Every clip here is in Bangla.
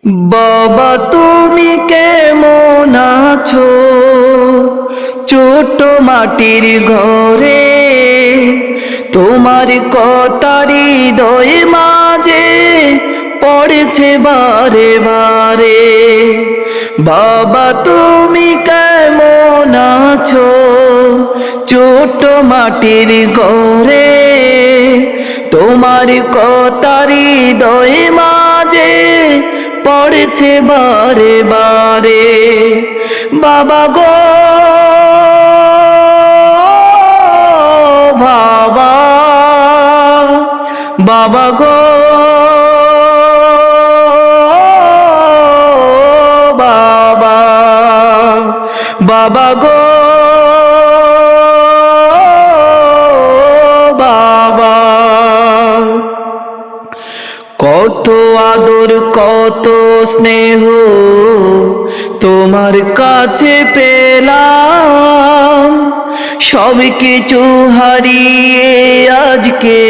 বাবা তুমি কেমন আছো? ছোট মাটির ঘরে তোমার কথারি হৃদয় মাঝে পড়েছে বারে বারে। বাবা তুমি কেমন আছো? ছোট মাটির ঘরে তোমার কথারি হৃদয় মাঝে পড়েছে বারে বারে। বাবা গো বাবা, বাবা গো বাবা, বাবা গো বাবা। কত আদর কত স্নেহ তোমার কাছে পেলাম, সব কিছু হারিয়ে আজকে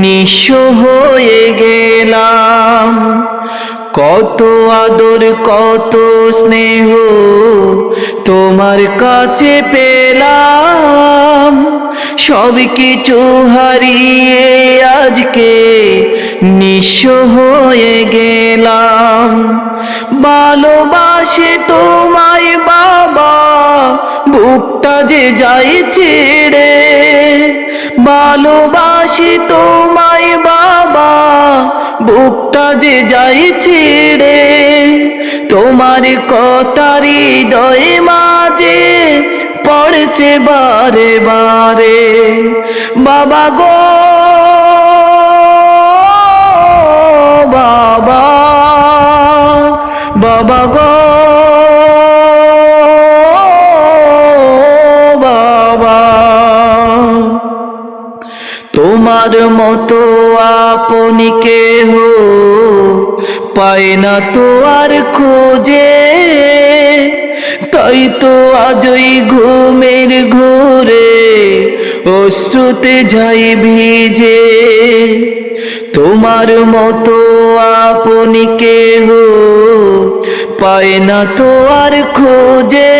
নিঃস্ব হয়ে গেলাম। কত আদর কত স্নেহ তোমার কাছে পেলাম, সব কিছু হারিয়ে আজকে নিঃস্ব হয়ে গেলাম। ভালোবাসে তোমায় বাবা, বুকটা যে যায় ছেড়ে। ভালোবাসি তোমায় বাবা, বুকটা যে যায় ছেড়ে। তোমার কথারি হৃদয় মাঝে পড়েছে বারে বারে। বাবা গো বাবা, বাবা গো বাবা। তোমার মতো আপনি কেহ পায় না তো আর খোঁজে, তাই তো আজই ঘুমের ঘোরে অশ্রুতে যাই ভিজে। তোমার মতো আপনি কেহ পায় না তো আর খোঁজে,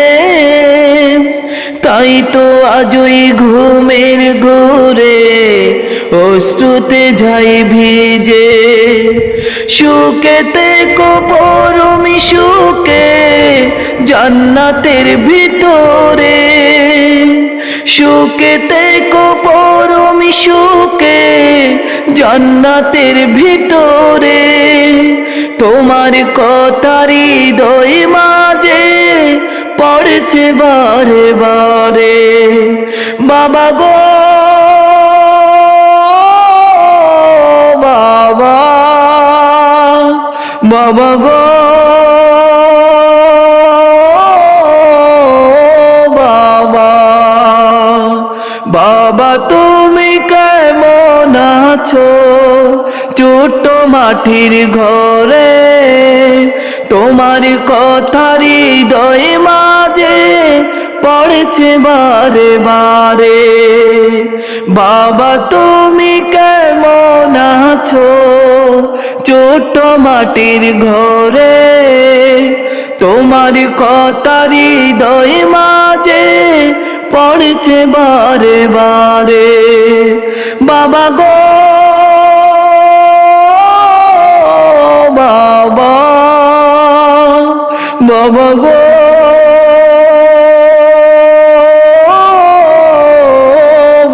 তাই তো আজই ঘুমের ঘোরে অশ্রুতে যাই ভিজে। সুখেতে পরমি সুখে জান্নাতের ভিতরে, সুখেতে পরমি সুখে জান্নাতের ভিতরে। তোমার কথারি হৃদয় মাঝে পড়েছে বারে বারে। বাবা গো বাবা, বাবা গো বাবা, বাবা তুমি কেমন আছো? ছোট মাটির ঘরে তোমার কথারি হৃদয় মাঝে পড়েছে বারে বারে। বাবা তুমি কেমন আছো? ছোট মাটির ঘরে তোমার কথারি হৃদয় মাঝে পড়েছে বারে বারে। বাবা গো বাবা, বাবা গো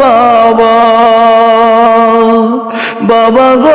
বাবা, বাবা গো